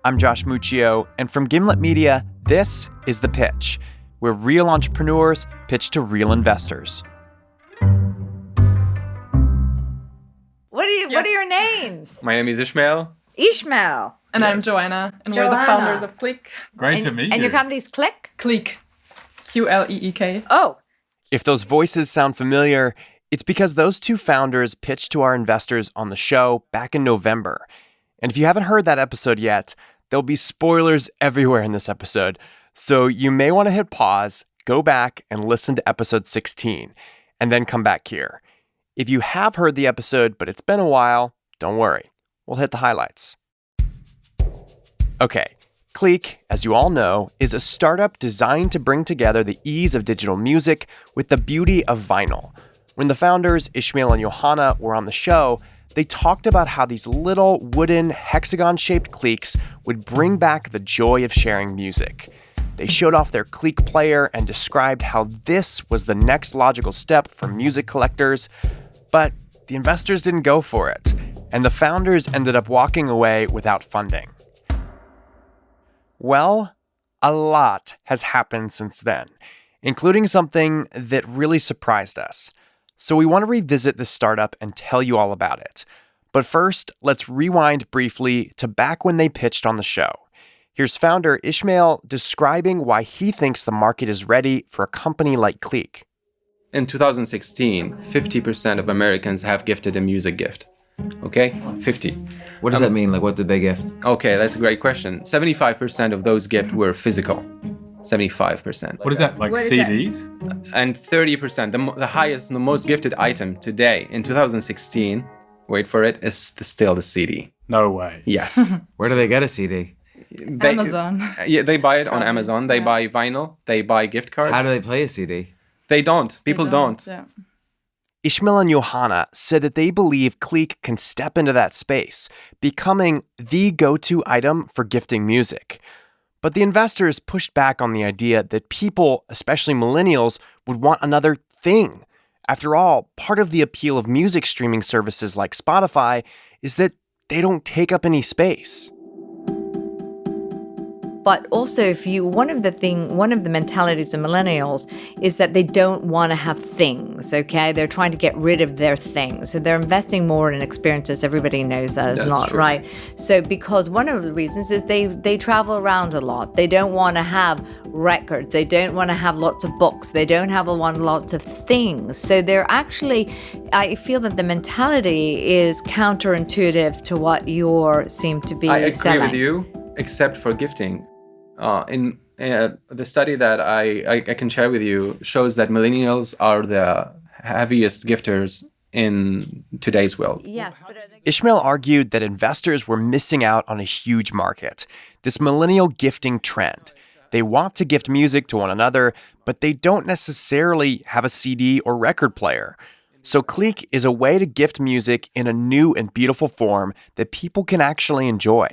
I'm Josh Muccio, and from Gimlet Media, this is The Pitch, where real entrepreneurs pitch to real investors. What are your names? My name is Ishmael. Ishmael. And I'm Joanna, and we're the founders of Qleek. Great to meet you. And your company's Qleek? Qleek. Qleek. Oh. If those voices sound familiar, it's because those two founders pitched to our investors on the show back in November. And if you haven't heard that episode yet, there'll be spoilers everywhere in this episode. So you may want to hit pause, go back and listen to episode 16, and then come back here. If you have heard the episode, but it's been a while, don't worry. We'll hit the highlights. Okay, Qleek, as you all know, is a startup designed to bring together the ease of digital music with the beauty of vinyl. When the founders, Ishmael and Johanna, were on the show, they talked about how these little wooden hexagon-shaped Qleeks would bring back the joy of sharing music. They showed off their Qleek player and described how this was the next logical step for music collectors, but the investors didn't go for it, and the founders ended up walking away without funding. Well, a lot has happened since then, including something that really surprised us. So we want to revisit this startup and tell you all about it. But first, let's rewind briefly to back when they pitched on the show. Here's founder Ishmael describing why he thinks the market is ready for a company like Qleek. In 2016, 50% of Americans have gifted a music gift. Okay? 50. What does that mean? Like, what did they gift? Okay, that's a great question. 75% of those gifts were physical. 75%. What is that, like What is CDs? And 30%, the highest and the most gifted item today in 2016, wait for it, is still the CD. No way. Yes. Where do they get a CD? Amazon. Yeah, they buy it on Amazon. They buy vinyl. They buy gift cards. How do they play a CD? They don't. People don't. Yeah. Ishmael and Johanna said that they believe Qleek can step into that space, becoming the go-to item for gifting music. But the investors pushed back on the idea that people, especially millennials, would want another thing. After all, part of the appeal of music streaming services like Spotify is that they don't take up any space. But also, one of the mentalities of millennials is that they don't want to have things, okay? They're trying to get rid of their things. So they're investing more in experiences. Everybody knows that is not true. right. So because one of the reasons is they travel around a lot. They don't want to have records. They don't want to have lots of books. They don't want lots of things. So they're actually, I feel that the mentality is counterintuitive to what you seem to be I selling. agree with you, except for gifting. In the study that I can share with you shows that millennials are the heaviest gifters in today's world. Yes, but Ishmael argued that investors were missing out on a huge market, this millennial gifting trend. They want to gift music to one another, but they don't necessarily have a CD or record player. So Qleek is a way to gift music in a new and beautiful form that people can actually enjoy.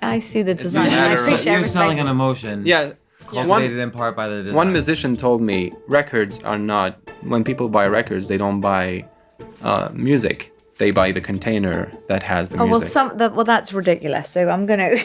I see the design. a And I matter of- appreciate You're selling everything. an emotion. Yeah. Cultivated in part by the design. One musician told me records are not, when people buy records, they don't buy music. They buy the container that has the music. Well, that's ridiculous. So I'm gonna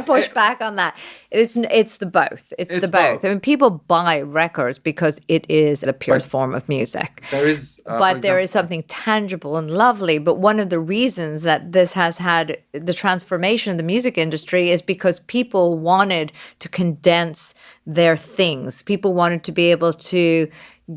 push back on that. It's the both. It's the both. both. I mean, people buy records because it is the purest form of music. There is, But there is something tangible and lovely. But one of the reasons that this has had the transformation of the music industry is because people wanted to condense their things. People wanted to be able to.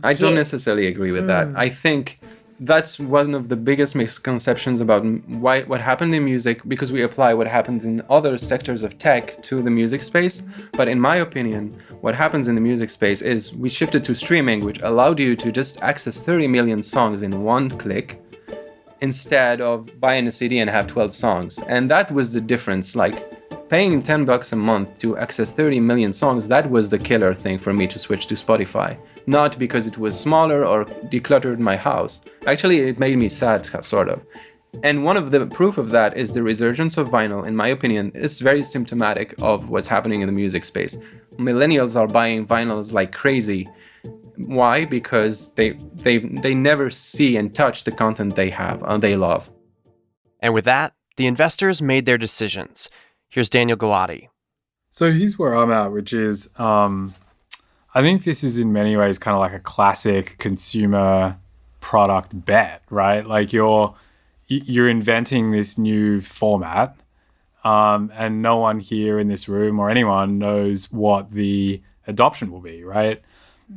I don't necessarily agree with that. I think that's one of the biggest misconceptions about what happened in music, because we apply what happens in other sectors of tech to the music space. But in my opinion, what happens in the music space is we shifted to streaming, which allowed you to just access 30 million songs in one click instead of buying a CD and have 12 songs. And that was the difference. Like, paying $10 a month to access 30 million songs, that was the killer thing for me to switch to Spotify. Not because it was smaller or decluttered my house. Actually, it made me sad, sort of. And one of the proof of that is the resurgence of vinyl, in my opinion. It's very symptomatic of what's happening in the music space. Millennials are buying vinyls like crazy. Why? Because they never see and touch the content they have and they love. And with that, the investors made their decisions. Here's Daniel Galati. So here's where I'm at, which is I think this is in many ways kind of like a classic consumer product bet, right? Like you're inventing this new format, and no one here in this room or anyone knows what the adoption will be, right?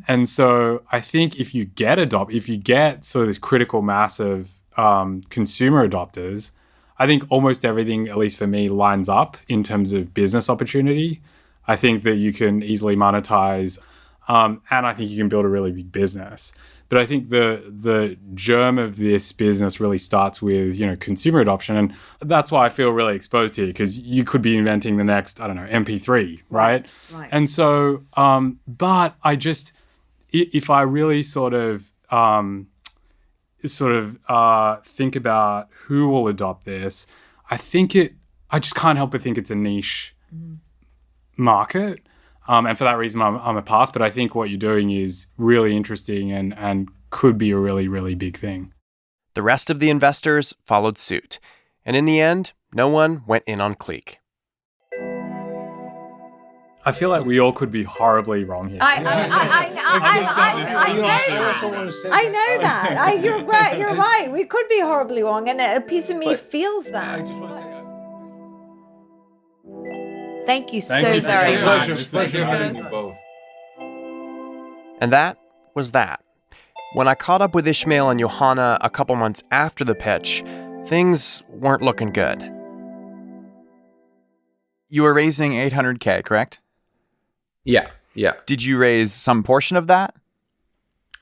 And so I think if you get sort of this critical mass of consumer adopters, I think almost everything, at least for me, lines up in terms of business opportunity. I think that you can easily monetize, and I think you can build a really big business. But I think the germ of this business really starts with, consumer adoption. And that's why I feel really exposed here, because you could be inventing the next, MP3, right? Right. And so, but if I really sort of think about who will adopt this, I just can't help but think it's a niche market. And for that reason, I'm a pass. But I think what you're doing is really interesting and could be a really, really big thing. The rest of the investors followed suit. And in the end, no one went in on Qleek. I feel like we all could be horribly wrong here. I know that. You're right. You're right. We could be horribly wrong, and a piece of me feels that. Thank you so very much. Pleasure having you both. And that was that. When I caught up with Ishmael and Johanna a couple months after the pitch, things weren't looking good. You were raising $800K, correct? Yeah. Did you raise some portion of that?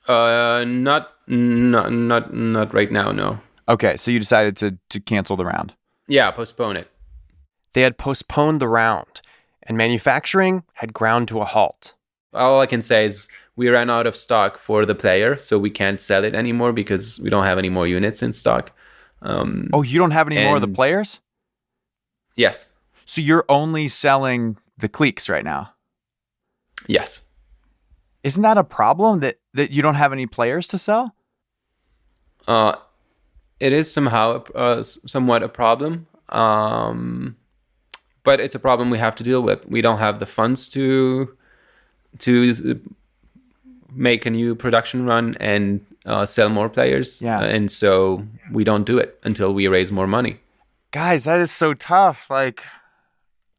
Not right now, no. Okay, so you decided to cancel the round. Yeah, postpone it. They had postponed the round, and manufacturing had ground to a halt. All I can say is we ran out of stock for the player, so we can't sell it anymore because we don't have any more units in stock. You don't have any more of the players? Yes. So you're only selling the Qleeks right now? Yes. Isn't that a problem that you don't have any players to sell? It is somewhat a problem. But it's a problem we have to deal with. We don't have the funds to make a new production run and sell more players. Yeah. And so we don't do it until we raise more money. Guys, that is so tough. Like,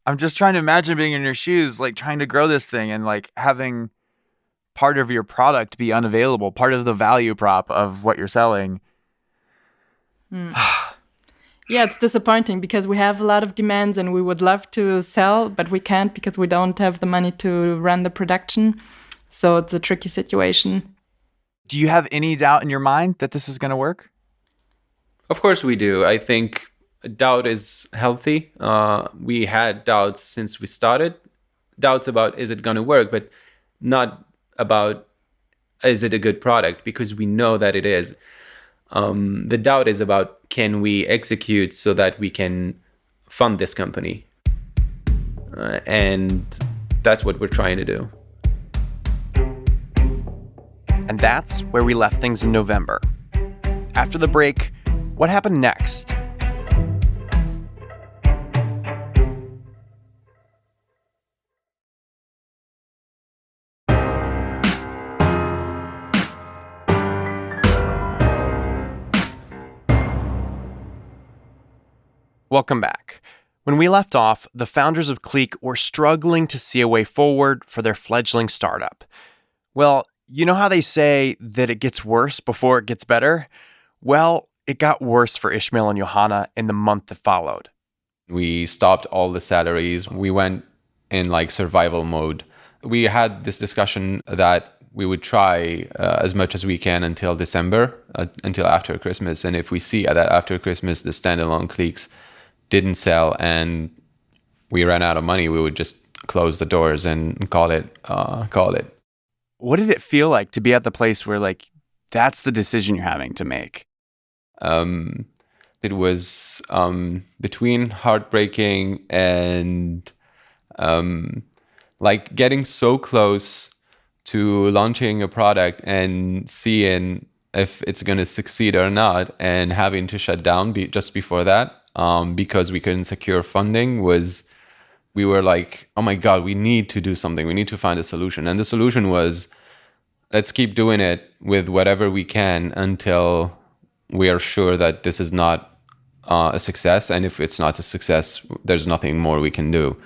I'm just trying to imagine being in your shoes, like trying to grow this thing and like having part of your product be unavailable, part of the value prop of what you're selling. Yeah, it's disappointing because we have a lot of demands and we would love to sell, but we can't because we don't have the money to run the production. So it's a tricky situation. Do you have any doubt in your mind that this is going to work? Of course we do. I think doubt is healthy. We had doubts since we started. Doubts about is it going to work, but not about is it a good product, because we know that it is. The doubt is about can we execute so that we can fund this company? And that's what we're trying to do. And that's where we left things in November. After the break, what happened next? Welcome back. When we left off, the founders of Qleek were struggling to see a way forward for their fledgling startup. Well, you know how they say that it gets worse before it gets better? Well, it got worse for Ishmael and Johanna in the month that followed. We stopped all the salaries. We went in like survival mode. We had this discussion that we would try as much as we can until December, until after Christmas. And if we see that after Christmas, the standalone Qleeks didn't sell and we ran out of money, we would just close the doors and call it. What did it feel like to be at the place where like that's the decision you're having to make? It was between heartbreaking and like getting so close to launching a product and seeing if it's going to succeed or not, and having to shut down just before that. because we couldn't secure funding was we were like, oh my God, we need to do something. We need to find a solution. And the solution was, let's keep doing it with whatever we can until we are sure that this is not a success. And if it's not a success, there's nothing more we can do.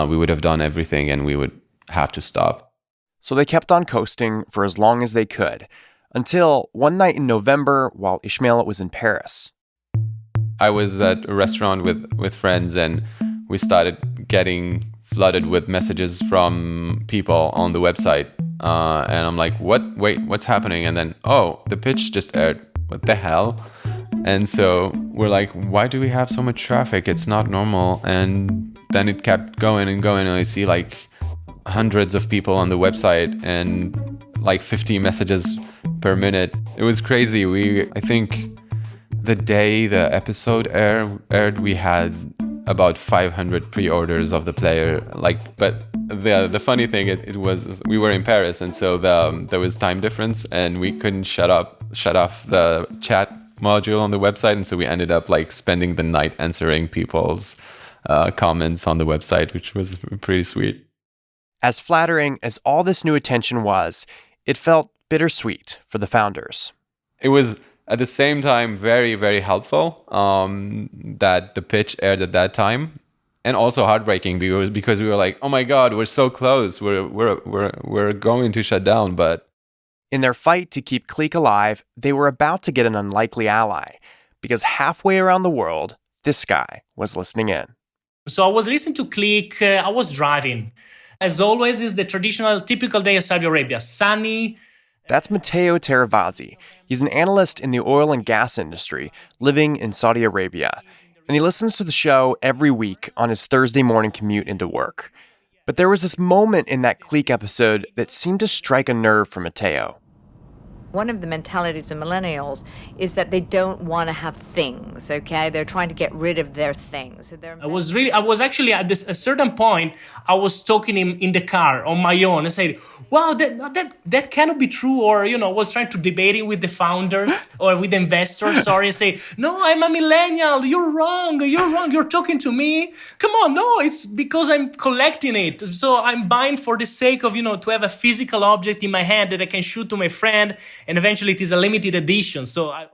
We would have done everything and we would have to stop. So they kept on coasting for as long as they could, until one night in November while Ishmael was in Paris. I was at a restaurant with friends, and we started getting flooded with messages from people on the website. And I'm like, what? Wait, what's happening? And then, oh, the pitch just aired. What the hell? And so we're like, why do we have so much traffic? It's not normal. And then it kept going and going. And I see like hundreds of people on the website and like 50 messages per minute. It was crazy. I think the day the episode aired, we had about 500 pre-orders of the player. But the funny thing, it was we were in Paris, and so there was time difference, and we couldn't shut off the chat module on the website, and so we ended up like spending the night answering people's comments on the website, which was pretty sweet. As flattering as all this new attention was, it felt bittersweet for the founders. It was at the same time very, very helpful that the pitch aired at that time, and also heartbreaking because we were like, oh my God, we're so close, we're going to shut down. But in their fight to keep Qleek alive, they were about to get an unlikely ally, because halfway around the world, this guy was listening in. So I was listening to Qleek, I was driving. As always, is the traditional, typical day of Saudi Arabia, sunny. That's Matteo Terravasi. He's an analyst in the oil and gas industry, living in Saudi Arabia. And he listens to the show every week on his Thursday morning commute into work. But there was this moment in that Qleek episode that seemed to strike a nerve for Matteo. One of the mentalities of millennials is that they don't want to have things, okay? They're trying to get rid of their things. So I was actually at a certain point, I was talking in the car on my own and said, wow, that cannot be true. Or, I was trying to debating with the founders or with the investors, sorry, and say, no, I'm a millennial. You're wrong. You're talking to me. Come on. No, it's because I'm collecting it. So I'm buying for the sake of, to have a physical object in my hand that I can shoot to my friend. And eventually it is a limited edition.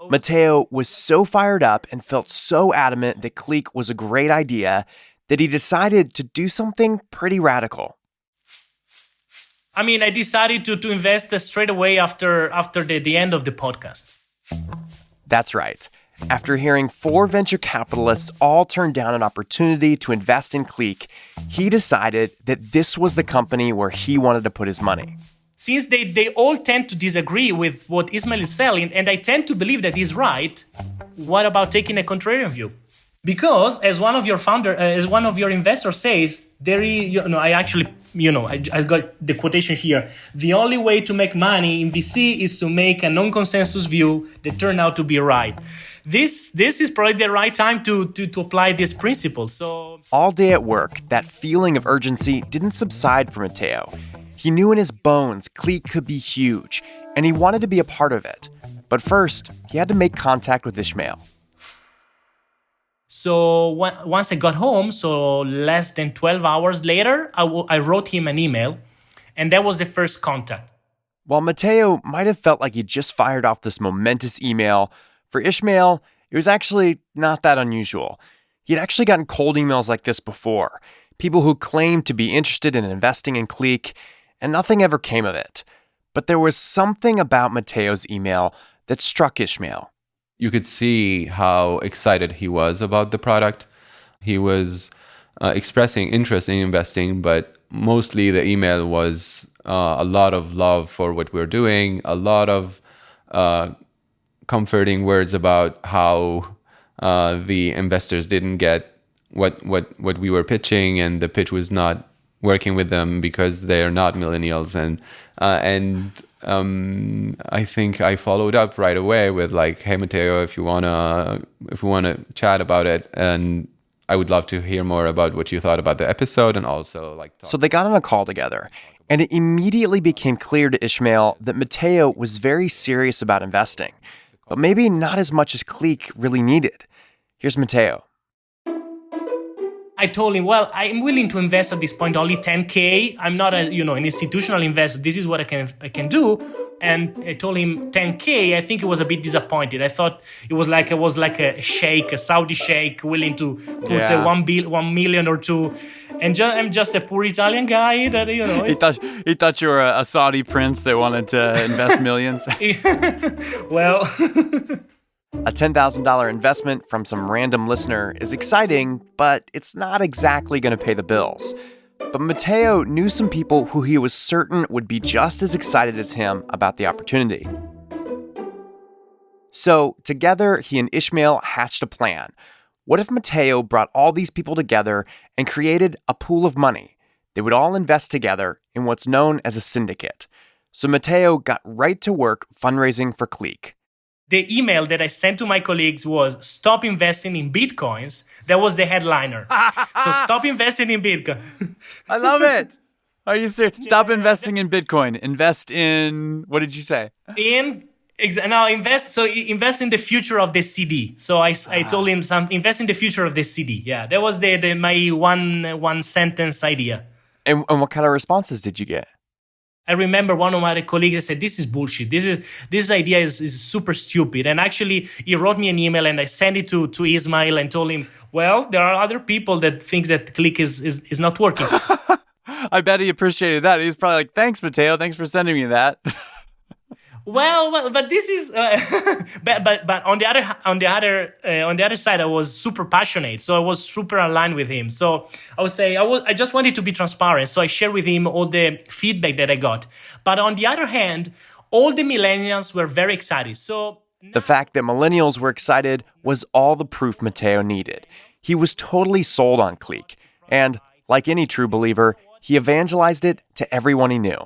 Matteo was so fired up and felt so adamant that Qleek was a great idea that he decided to do something pretty radical. I decided to invest straight away after the end of the podcast. That's right. After hearing 4 venture capitalists all turn down an opportunity to invest in Qleek, he decided that this was the company where he wanted to put his money. Since they all tend to disagree with what Ismail is selling, and I tend to believe that he's right, what about taking a contrarian view? Because as one of your investors says, I got the quotation here. The only way to make money in VC is to make a non-consensus view that turned out to be right. This is probably the right time to apply this principle. So all day at work, that feeling of urgency didn't subside for Matteo. He knew in his bones Qleek could be huge, and he wanted to be a part of it. But first, he had to make contact with Ishmael. So once I got home, so less than 12 hours later, I wrote him an email, and that was the first contact. While Matteo might have felt like he just fired off this momentous email, for Ishmael, it was actually not that unusual. He'd actually gotten cold emails like this before, people who claimed to be interested in investing in Qleek, and nothing ever came of it. But there was something about Matteo's email that struck Ishmael. You could see how excited he was about the product. He was expressing interest in investing, but mostly the email was a lot of love for what we're doing, a lot of comforting words about how the investors didn't get what we were pitching, and the pitch was not working with them because they are not millennials. And I think I followed up right away with like, hey Matteo, if we wanna chat about it, and I would love to hear more about what you thought about the episode, and also like. So they got on a call together, and it immediately became clear to Ishmael that Matteo was very serious about investing, but maybe not as much as Qleek really needed. Here's Matteo. I told him, well, I'm willing to invest at this point only 10K. I'm not an institutional investor. This is what I can do. And I told him 10K. I think he was a bit disappointed. I thought it was like a sheikh, a Saudi sheikh, willing to put 1 million or two. And I'm just a poor Italian guy that He thought you were a Saudi prince that wanted to invest millions. Well. A $10,000 investment from some random listener is exciting, but it's not exactly going to pay the bills. But Matteo knew some people who he was certain would be just as excited as him about the opportunity. So together, he and Ishmael hatched a plan. What if Matteo brought all these people together and created a pool of money? They would all invest together in what's known as a syndicate. So Matteo got right to work fundraising for Qleek. The email that I sent to my colleagues was, stop investing in Bitcoins. That was the headliner. So stop investing in Bitcoin. I love it. Are you serious? Stop investing in Bitcoin. Invest in, what did you say? Invest in the future of the CD. So I told him invest in the future of the CD. Yeah, that was my one sentence idea. And what kind of responses did you get? I remember one of my colleagues said, this is bullshit. This idea is super stupid. And actually, he wrote me an email and I sent it to Ismail and told him, well, there are other people that think that Qleek is not working. I bet he appreciated that. He's probably like, thanks, Matteo. Thanks for sending me that. Well, but this is, but on the other side, I was super passionate, so I was super aligned with him. So I would say I just wanted to be transparent, so I shared with him all the feedback that I got. But on the other hand, all the millennials were very excited. So the fact that millennials were excited was all the proof Matteo needed. He was totally sold on Qleek, and like any true believer, he evangelized it to everyone he knew.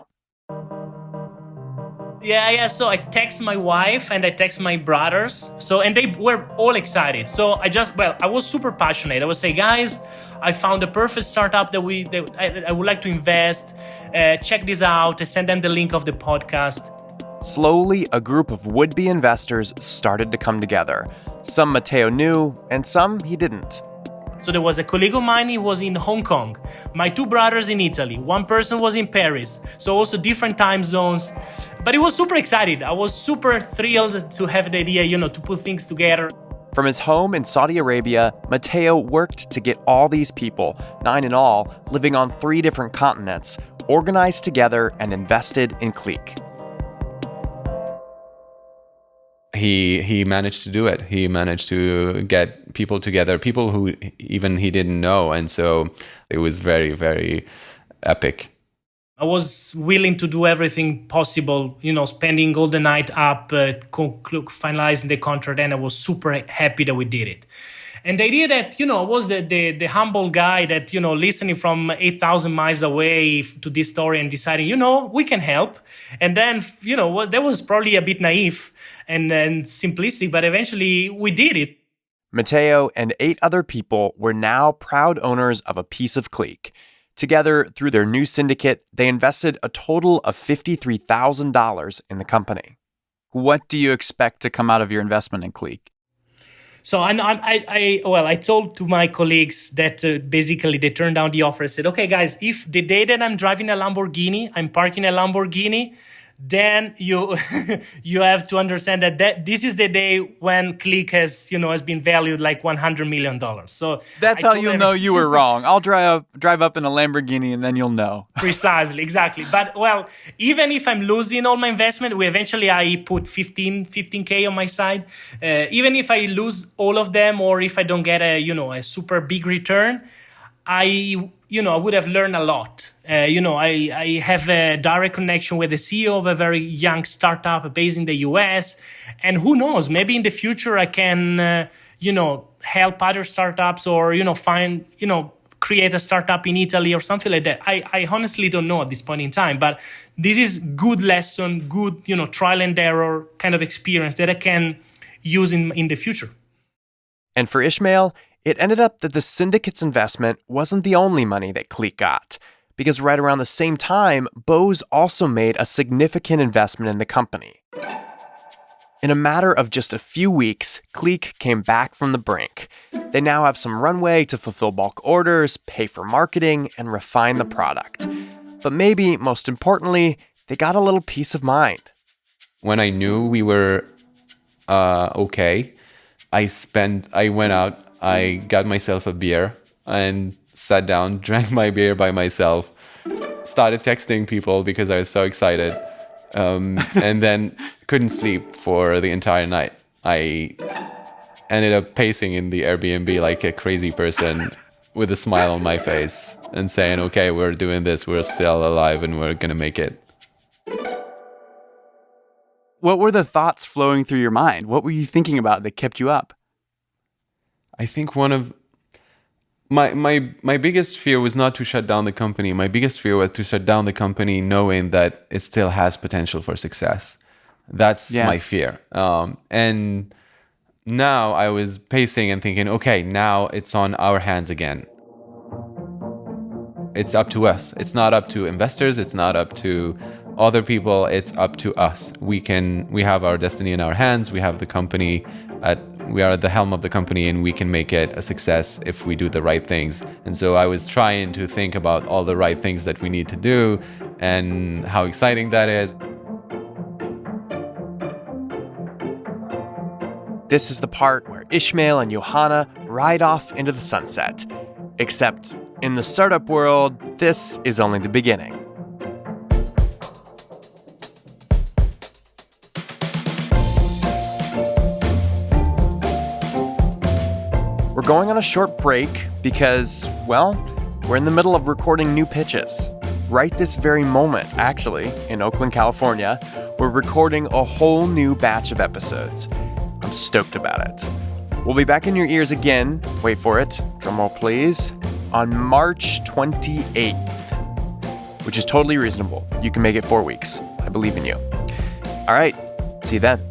Yeah. So I text my wife and I text my brothers. And they were all excited. So I was super passionate. I would say, guys, I found the perfect startup that I would like to invest. Check this out. I sent them the link of the podcast. Slowly, a group of would-be investors started to come together. Some Matteo knew, and some he didn't. So there was a colleague of mine, he was in Hong Kong. My two brothers in Italy. One person was in Paris. So also different time zones. But it was super excited. I was super thrilled to have the idea, to put things together. From his home in Saudi Arabia, Matteo worked to get all these people, 9 in all, living on 3 different continents, organized together and invested in Qleek. He managed to do it. He managed to get people together, people who even he didn't know. And so it was very, very epic. I was willing to do everything possible, spending all the night up, finalizing the contract, and I was super happy that we did it. And the idea that, I was the humble guy that, listening from 8,000 miles away to this story and deciding, we can help. And then, that was probably a bit naive and simplistic, but eventually we did it. Matteo and 8 other people were now proud owners of a piece of Qleek. Together, through their new syndicate, they invested a total of $53,000 in the company. What do you expect to come out of your investment in Qleek? So I told to my colleagues that basically they turned down the offer and said, okay, guys, if the day that I'm driving a Lamborghini, I'm parking a Lamborghini, then you have to understand that this is the day when Qleek has been valued like $100 million. So that's how you'll know you were wrong. I'll drive up in a Lamborghini and then you'll know. Precisely, exactly. But even if I'm losing all my investment, I put 15K on my side. Even if I lose all of them, or if I don't get a super big return, I would have learned a lot. I have a direct connection with the CEO of a very young startup based in the US. And who knows, maybe in the future I can, help other startups or, create a startup in Italy or something like that. I honestly don't know at this point in time, but this is good lesson, good, trial and error kind of experience that I can use in the future. And for Ishmael, it ended up that the syndicate's investment wasn't the only money that Qleek got, because right around the same time, Bose also made a significant investment in the company. In a matter of just a few weeks, Qleek came back from the brink. They now have some runway to fulfill bulk orders, pay for marketing, and refine the product. But maybe most importantly, they got a little peace of mind. When I knew we were okay, I went out, I got myself a beer and sat down, drank my beer by myself, started texting people because I was so excited, and then couldn't sleep for the entire night. I ended up pacing in the Airbnb like a crazy person with a smile on my face and saying, okay, we're doing this, we're still alive, and we're gonna make it. What were the thoughts flowing through your mind? What were you thinking about that kept you up? I think one of my biggest fear was not to shut down the company. My biggest fear was to shut down the company knowing that it still has potential for success. That's my fear. And now I was pacing and thinking, okay, now it's on our hands again. It's up to us. It's not up to investors. It's not up to other people. It's up to us. We have our destiny in our hands. We have the company we are at the helm of the company, and we can make it a success if we do the right things. And so I was trying to think about all the right things that we need to do and how exciting that is. This is the part where Ishmael and Johanna ride off into the sunset. Except in the startup world, this is only the beginning. We're going on a short break because, well, we're in the middle of recording new pitches. Right this very moment, actually, in Oakland, California, we're recording a whole new batch of episodes. I'm stoked about it. We'll be back in your ears again, wait for it, drumroll please, on March 28th, which is totally reasonable. You can make it 4 weeks. I believe in you. All right, see you then.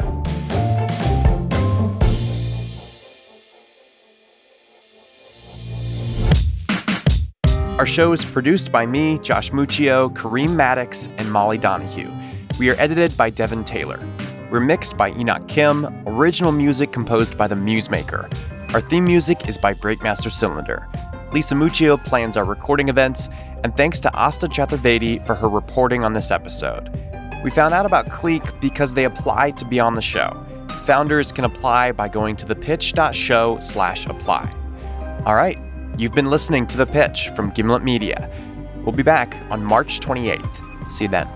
Our show is produced by me, Josh Muccio, Kareem Maddox, and Molly Donahue. We are edited by Devin Taylor. We're mixed by Enoch Kim, original music composed by The Musemaker. Our theme music is by Breakmaster Cylinder. Lisa Muccio plans our recording events, and thanks to Asta Chaturvedi for her reporting on this episode. We found out about Qleek because they applied to be on the show. Founders can apply by going to thepitch.show/apply. All right, you've been listening to The Pitch from Gimlet Media. We'll be back on March 28th. See you then.